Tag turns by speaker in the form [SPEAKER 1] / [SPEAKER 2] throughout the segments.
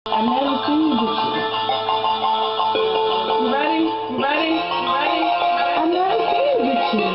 [SPEAKER 1] I never seen you before. You ready? You ready? You ready? I never seen you before.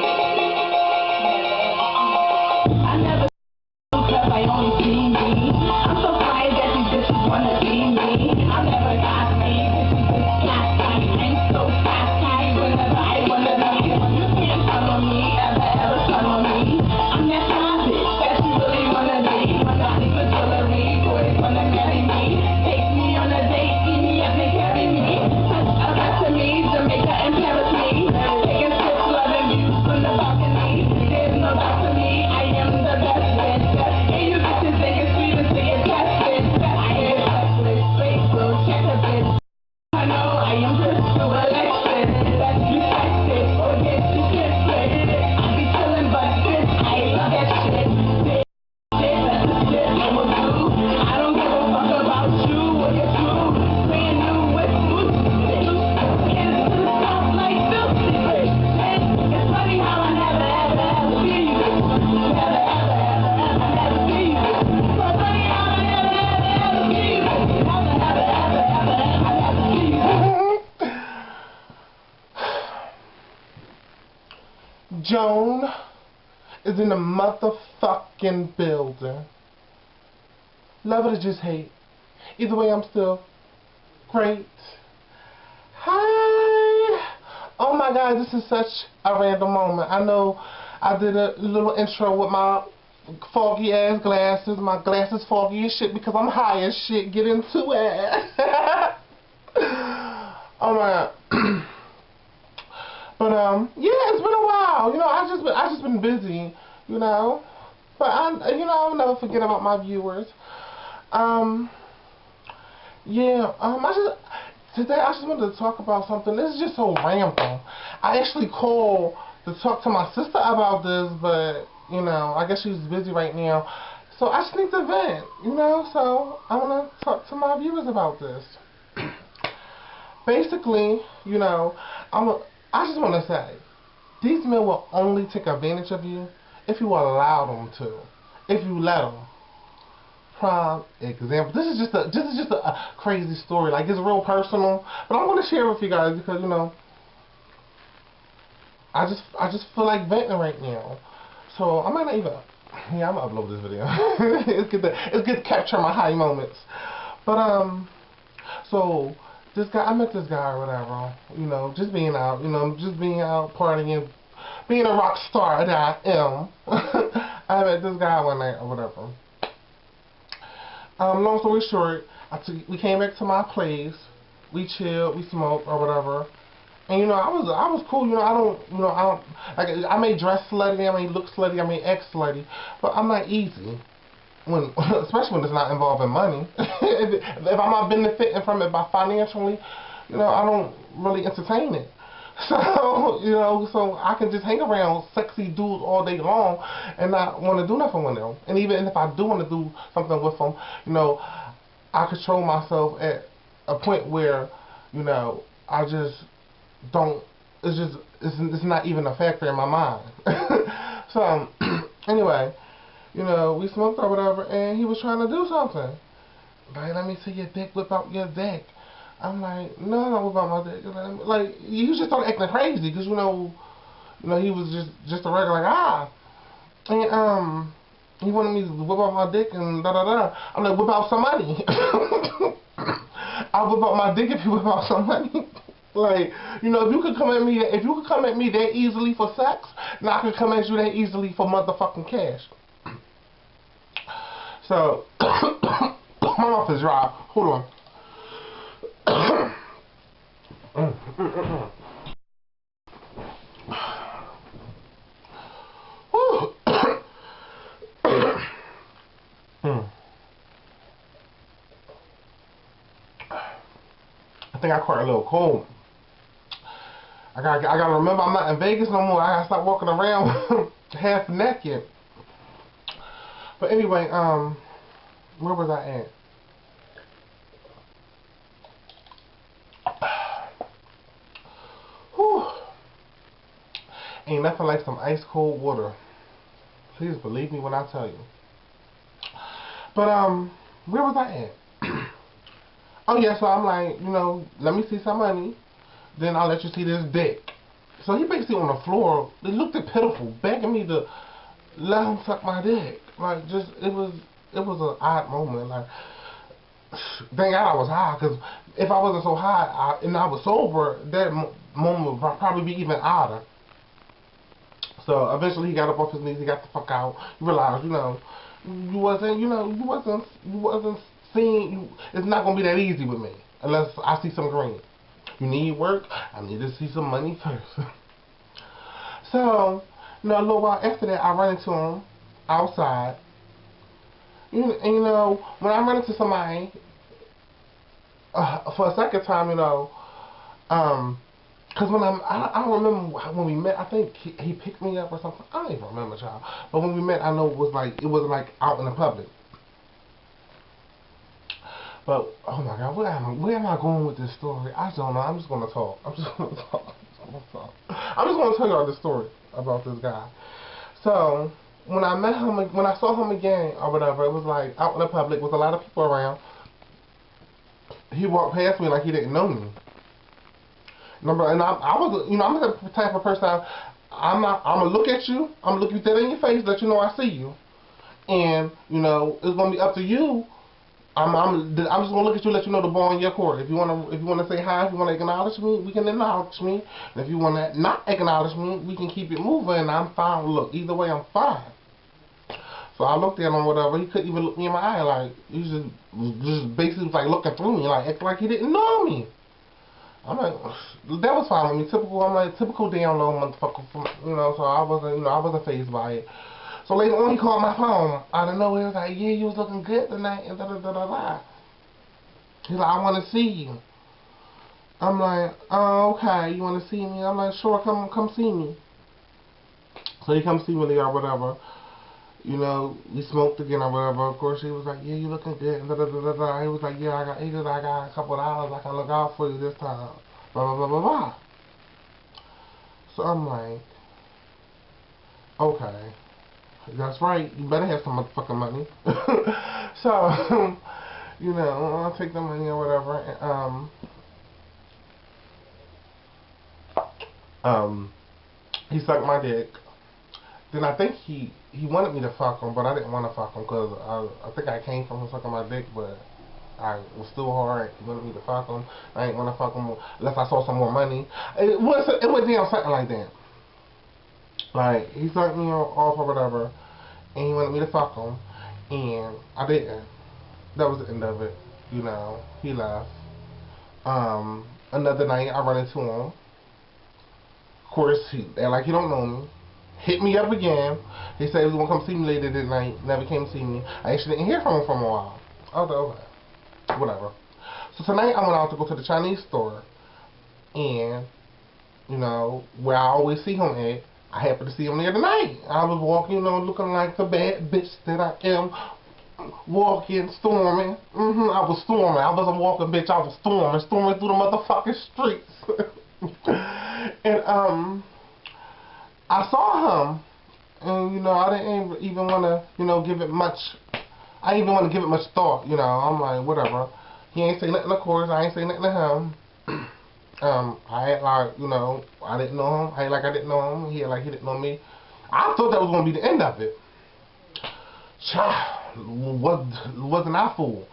[SPEAKER 1] I never seen you cause I only seen me. I'm so tired that these bitches wanna see me. I never got me. This is this cat fight. I'm so fast, tight whenever I wanna be. You can't follow me, ever follow me. I'm that fly bitch that you really wanna be. My body for jewelry, boys wanna marry me. Take me on a date, eat me up and carry me. Touch up to me, Jamaica and Paris me. Taking trips, loving views from the balcony. There's no doubt to me, I am the best bitch. And you bitches think it's sweet until you test it. I am sexless, straight through, check a bitch. I know I am crystal electric. Let's respect it, or get you twisted. I be chillin', but bitch, I love that shit. That's the shit I will do. I don't give a fuck about you or your crew. Brand new with boots, hands to the top like filthy rich. It's funny how I never see you. Never see you. So funny how I never see you. Never see you.
[SPEAKER 2] Joan is in the motherfucking building. Love it or just hate. Either way, I'm still great. Hi. Oh my God, this is such a random moment. I know I did a little intro with my foggy ass glasses. My glasses foggy as shit because I'm high as shit. Get into it. Oh my God. But yeah, it's been a while. You know, I just been busy. You know, but I'll never forget about my viewers. Yeah. Today I just wanted to talk about something. This is just so random. I actually called to talk to my sister about this, but you know, I guess she's busy right now. So I just need to vent. You know, so I want to talk to my viewers about this. Basically, you know, I just want to say, these men will only take advantage of you if you allow them to. If you let them. Prime example. This is just a crazy story. Like, it's real personal, but I want to share it with you guys because, you know, I just feel like venting right now. So I might not even. Yeah, I'm gonna upload this video. It's good to capture my high moments. But so. I met this guy or whatever, you know, just being out, partying, being a rock star that I am. I met this guy one night or whatever. Long story short, we came back to my place, we chilled, we smoked or whatever, and you know, I was cool, you know, I may dress slutty, I may look slutty, I may act slutty, but I'm not easy. Especially when it's not involving money. if I'm not benefiting from it by financially, you know, I don't really entertain it. So, you know, so I can just hang around sexy dudes all day long and not want to do nothing with them. And even if I do want to do something with them, you know, I control myself at a point where, you know, I just don't, it's not even a factor in my mind. So, anyway. You know, we smoked or whatever, and he was trying to do something. Like, let me see your dick, whip out your dick. I'm like, no, don't whip out my dick. Like, he just started acting crazy, because, you know, he was just a regular guy. And, he wanted me to whip out my dick and da-da-da. I'm like, whip out some money. I'll whip out my dick if you whip out some money. Like, you know, if you could come at me that easily for sex, then I could come at you that easily for motherfucking cash. So, my mouth is dry. Hold on. I think I caught a little cold. I gotta remember I'm not in Vegas no more. I gotta stop walking around half naked. But anyway, where was I at? Whew. Ain't nothing like some ice cold water. Please believe me when I tell you. But where was I at? oh yeah, so I'm like, you know, let me see some money, then I'll let you see this dick. So he basically on the floor, it looked pitiful, begging me to let him suck my dick. Like, just, it was an odd moment. Like, thank God I was high, because if I wasn't so high and I was sober, that moment would probably be even odder. So eventually he got up off his knees, he got the fuck out. He realized, you wasn't seeing, it's not gonna be that easy with me unless I see some green. You need work, I need to see some money first. So, a little while after that, I run into him outside. When I run into somebody for a second time, because I don't remember when we met. I think he picked me up or something. I don't even remember, child. But when we met, I know it wasn't like out in the public. But oh my God, where am I going with this story? I don't know. I'm just gonna talk. I'm just gonna tell y'all this story about this guy. So when I met him, when I saw him again or whatever, it was like out in the public with a lot of people around. He walked past me like he didn't know me. And I was, I'm the type of person. I'm gonna look at you. I'm gonna look you dead in your face, let you know I see you, and it's gonna be up to you. I'm just gonna look at you, let you know the ball in your court. If you wanna say hi, if you wanna acknowledge me, we can acknowledge me. And if you wanna not acknowledge me, we can keep it moving. And I'm fine. Look, either way, I'm fine. So I looked at him, whatever. He couldn't even look me in my eye. Like he just basically was like looking through me, like acting like he didn't know me. I'm like, that was fine with me. Typical. I'm like typical down low motherfucker. So I wasn't fazed by it. So later on, he called my phone out of nowhere. He was like, yeah, you was looking good tonight, and da-da-da-da-da. He's like, I want to see you. I'm like, oh, okay, you want to see me? I'm like, sure, come see me. So he come see me or whatever. We smoked again or whatever. Of course, he was like, yeah, you looking good, and da-da-da-da-da. He was like, yeah, I got a couple of dollars. I can look out for you this time. Blah, blah, blah, blah, blah. So I'm like, okay. That's right. You better have some motherfucking money. So, I'll take the money or whatever. And, he sucked my dick. Then I think he wanted me to fuck him, but I didn't want to fuck him because I think I came from him sucking my dick, but I was still hard. He wanted me to fuck him. I didn't want to fuck him unless I saw some more money. It went down something like that. Like, he sucked me off or whatever, and he wanted me to fuck him, and I didn't. That was the end of it. He left. Another night, I run into him. Of course, he like he don't know me. Hit me up again. He said he was going to come see me later that night. Never came to see me. I actually didn't hear from him for a while. I was like, okay. Whatever. So tonight, I went out to go to the Chinese store, and, where I always see him at, I happened to see him there tonight. I was walking, looking like the bad bitch that I am. Walking, storming. I was storming. I wasn't walking, bitch. I was storming through the motherfucking streets. And, I saw him, and, I didn't even want to, give it much, I didn't even want to give it much thought, I'm like, whatever. He ain't say nothing, of course. I ain't say nothing to him. I had like, I didn't know him. I had like I didn't know him. He had like he didn't know me. I thought that was going to be the end of it. Child, wasn't I fool?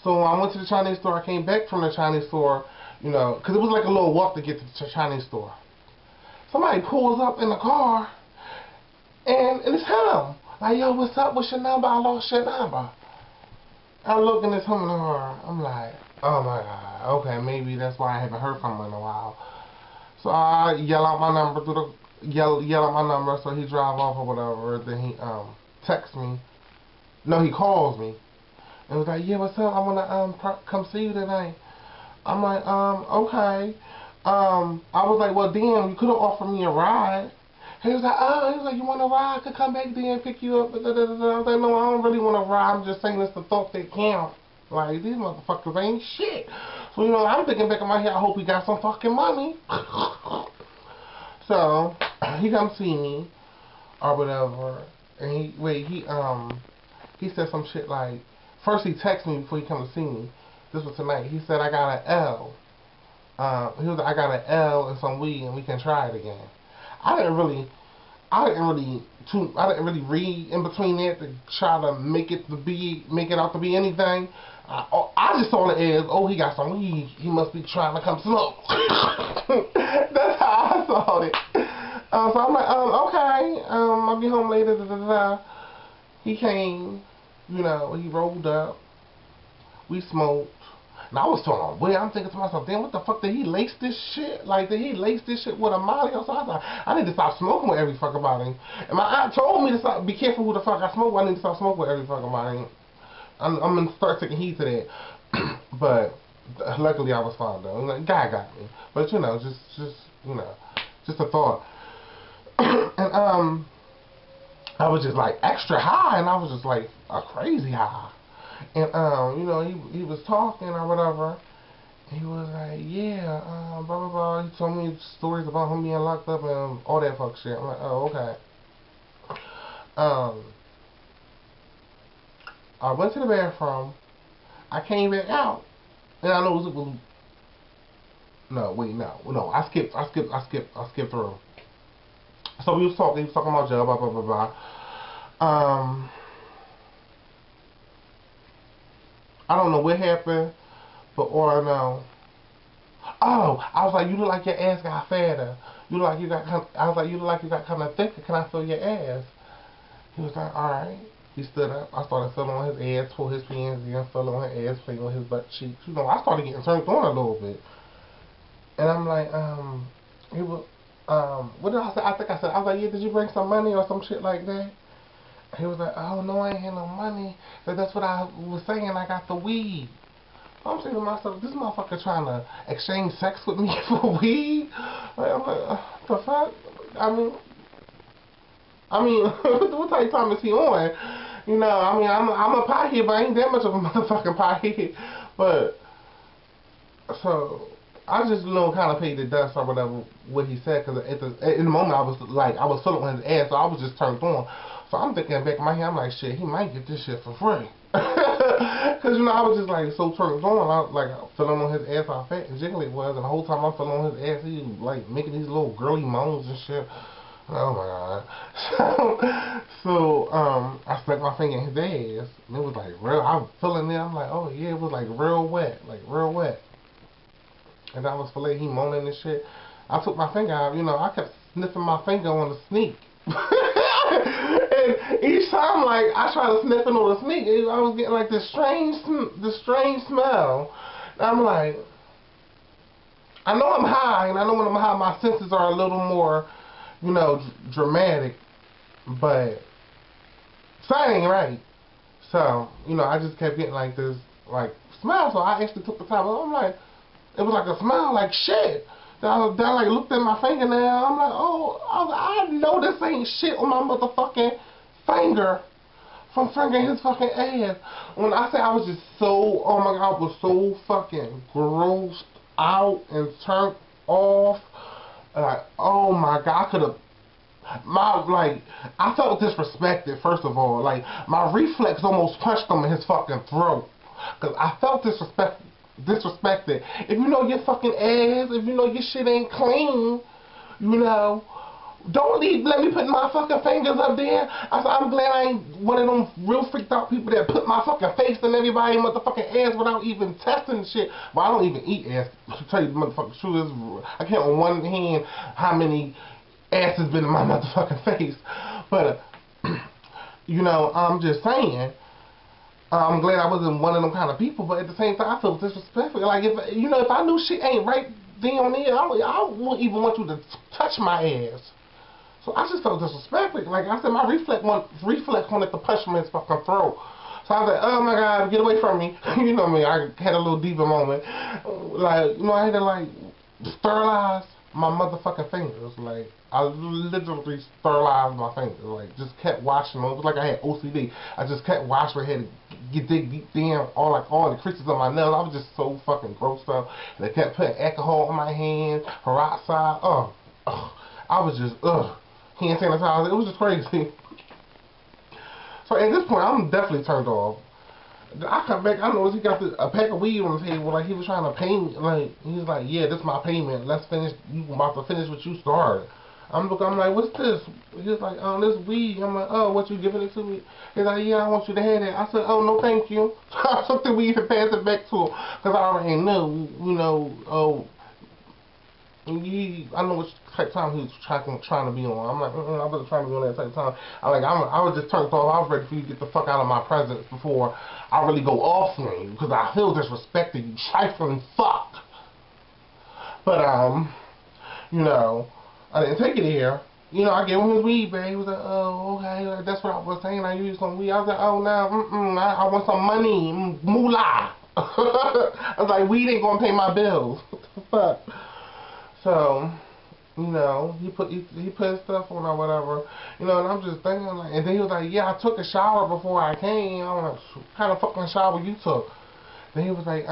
[SPEAKER 2] So I went to the Chinese store. I came back from the Chinese store, because it was like a little walk to get to the Chinese store. Somebody pulls up in the car, and it's him. Like, yo, what's up? What's your number? I lost your number. I'm looking at him in the car. I'm like, oh my God, okay, maybe that's why I haven't heard from him in a while. So I yell out my number yell out my number, so he drive off or whatever. Then he texts me. No, he calls me. And was like, yeah, what's up? I wanna come see you tonight. I'm like, okay. I was like, well, damn, you could have offered me a ride. He was like, you want a ride? I could come back there and pick you up. I was like, no, I don't really want to ride. I'm just saying it's the thought that counts. Like, these motherfuckers ain't shit. So, I'm thinking back in my head, I hope he got some fucking money. So, he come see me, or whatever, and he said some shit like, first he texted me before he come to see me. This was tonight. He said, I got an L. He was like, I got an L and some weed and we can try it again. I didn't really read in between that to try to make it out to be anything. I just saw it as, oh, he got some weed. He must be trying to come smoke. That's how I saw it. So I'm like, okay, I'll be home later. Da, da, da. He came, you know, he rolled up. We smoked. And I was talking, well, I'm thinking to myself, damn, what the fuck, did he lace this shit? Like, did he lace this shit with a molly or something? I need to stop smoking with every fucking body. And my aunt told me to stop, be careful who the fuck I smoke with. I need to stop smoking with every fucking body. I'm gonna start taking heed to that. But luckily I was fine though. Like, God got me. But you know, just a thought. And I was just like extra high, and I was just like a crazy high. And you know, he was talking or whatever. He was like, yeah, blah blah blah. He told me stories about him being locked up and all that fuck shit. I'm like, oh, okay. I went to the bathroom. I came back out, and I know it was. No, wait, no. I skipped through. So we was talking. He was talking about jail, blah blah blah blah. I don't know what happened, but all I know. Oh, I was like, you look like your ass got fatter. You look like you got. I was like, you look like you got kind of thicker. Can I feel your ass? He was like, all right. He stood up. I started feeling on his ass, pulled his pants in, feeling on his ass, playing on his butt cheeks. You know, I started getting turned on a little bit. And I'm like, he was, what did I say? I was like, yeah, did you bring some money or some shit like that? He was like, oh, no, I ain't had no money. But that's what I was saying. I got the weed. I'm saying to myself, this motherfucker trying to exchange sex with me for weed? Like, I'm like, the fuck? I mean, what type of time is he on? You know, I mean, I'm a pothead, but I ain't that much of a motherfucking pothead. But, so, I just, you know, kind of paid the dust or whatever, what he said, because in the moment, I was feeling on his ass, so I was just turned on. So I'm thinking back in my head, I'm like, shit, he might get this shit for free. Because, you know, I was just, like, so turned on, I was, like, feeling on his ass, how fat and jiggly it was, and the whole time I'm feeling on his ass, he was, like, making these little girly moans and shit. Oh my god. So, I stuck my finger in his ass, and it was like real, I was feeling it, I'm like, oh yeah, it was like real wet. And I was feeling he moaning and shit. I took my finger out, you know, I kept sniffing my finger on the sneak. And each time, like, I tried to sniff it on the sneak, I was getting like this strange smell. And I'm like, I know I'm high, and I know when I'm high, my senses are a little more, you know, dramatic, but something ain't right. So, you know, I just kept getting like this, like, smell. So I actually took the time. I'm like, it was like a smell, like shit. Then I like looked at my fingernail. I'm like, oh, I know this ain't shit on my motherfucking finger from fingering his fucking ass. When I say I was just so, oh my god, I was so fucking grossed out and turned off. Like, oh my god, I could have, I felt disrespected, first of all. Like, my reflex almost punched him in his fucking throat. Because I felt disrespected. If you know your fucking ass, if you know your shit ain't clean, you know, don't let me put my fucking fingers up there. I'm glad I ain't one of them real freaked out people that put my fucking face in everybody's motherfucking ass without even testing shit. Well, I don't even eat ass. To tell you the motherfucking truth, I count on one hand how many ass has been in my motherfucking face. But, you know, I'm just saying, I'm glad I wasn't one of them kind of people, but at the same time, I feel disrespectful. Like, if, you know, if I knew shit ain't right then on there, I wouldn't even want you to touch my ass. So I just felt disrespectful. Like I said, my reflex wanted to punch him in his fucking throat. So I was like, oh my god, get away from me. You know me, I had a little deeper moment. Like, you know, I had to like sterilize my motherfucking fingers. Like, I literally sterilized my fingers. Like, just kept washing them. It was like I had OCD. I just kept washing my head to dig deep down, all the creases of my nails. I was just so fucking grossed out. And they kept putting alcohol on my hands, peroxide. I was just, hand sanitizer. It was just crazy. So at this point, I'm definitely turned off. I come back, I noticed he got a pack of weed on the table, like he was trying to pay me, like, he's like, yeah, this is my payment, let's finish, you about to finish what you started. I'm like, what's this? He's like, this weed. I'm like, oh, what, you giving it to me? He's like, yeah, I want you to have it. I said, oh, no, thank you. So I took the weed and passed it back to him, because I already knew, you know, I know what type of time he was trying to be on. I'm like, I wasn't trying to be on that type of time. I was just turned off. I was ready for you to get the fuck out of my presence before I really go off on you, because I feel disrespected, you trifling fuck. But, you know, I didn't take it here. You know, I gave him his weed, babe. He was like, oh, okay, like, that's what I was saying. I used some weed. I was like, oh, no, I want some money, moolah. I was like, weed ain't gonna pay my bills. What the fuck? So, you know, he put his stuff on or whatever, you know, and I'm just thinking, like, and then he was like, yeah, I took a shower before I came. I'm like, what kind of fucking shower you took? Then he was like,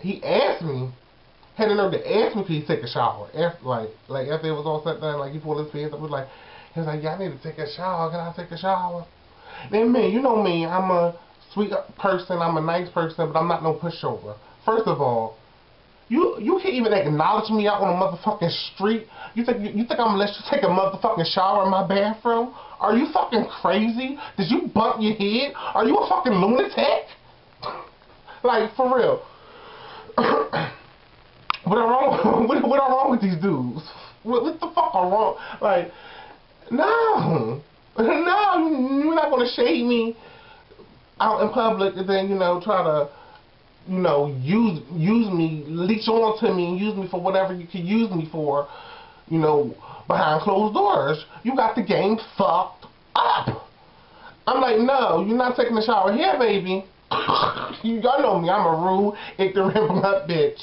[SPEAKER 2] he asked me, had the nerve to ask me if he'd take a shower. After, like after it was all set down, like he pulled his pants up, he was like, yeah, I need to take a shower. Can I take a shower? Then me, you know me, I'm a sweet person, I'm a nice person, but I'm not no pushover. First of all, you can't even acknowledge me out on a motherfucking street. You think I'm gonna let you take a motherfucking shower in my bathroom? Are you fucking crazy? Did you bump your head? Are you a fucking lunatic? Like, for real. What are wrong with these dudes? What the fuck are wrong? Like, no, you're not gonna shade me out in public and then, you know, try to, you know, use me, leech on to me, and use me for whatever you can use me for, you know, behind closed doors. You got the game fucked up. I'm like, no, you're not taking a shower here, baby. Y'all know me, I'm a rude, ignorant, blunt bitch.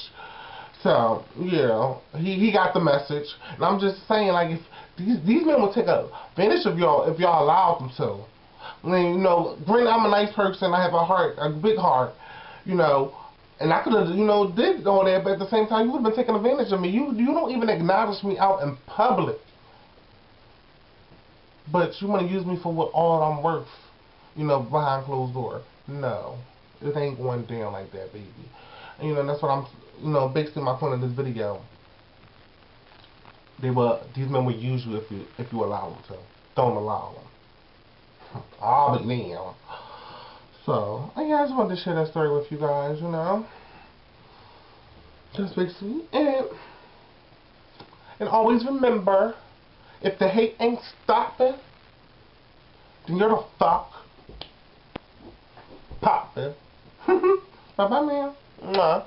[SPEAKER 2] So, yeah, he got the message. And I'm just saying, like, if these men will take advantage of y'all if y'all allowed them to. I mean, you know, granted, I'm a nice person, I have a heart, a big heart, you know, and I could have, you know, did go there, but at the same time, you would have been taking advantage of me. You don't even acknowledge me out in public. But you want to use me for what all I'm worth, you know, behind closed door. No, it ain't going down like that, baby. And, you know, that's what I'm, you know, basically my point of this video. These men will use you if you allow them to. Don't allow them. Ah, but now. So, yeah, I just wanted to share that story with you guys, you know. Just basically it. And always remember, if the hate ain't stopping, then you're the fuck popping. Bye-bye, man. Mwah.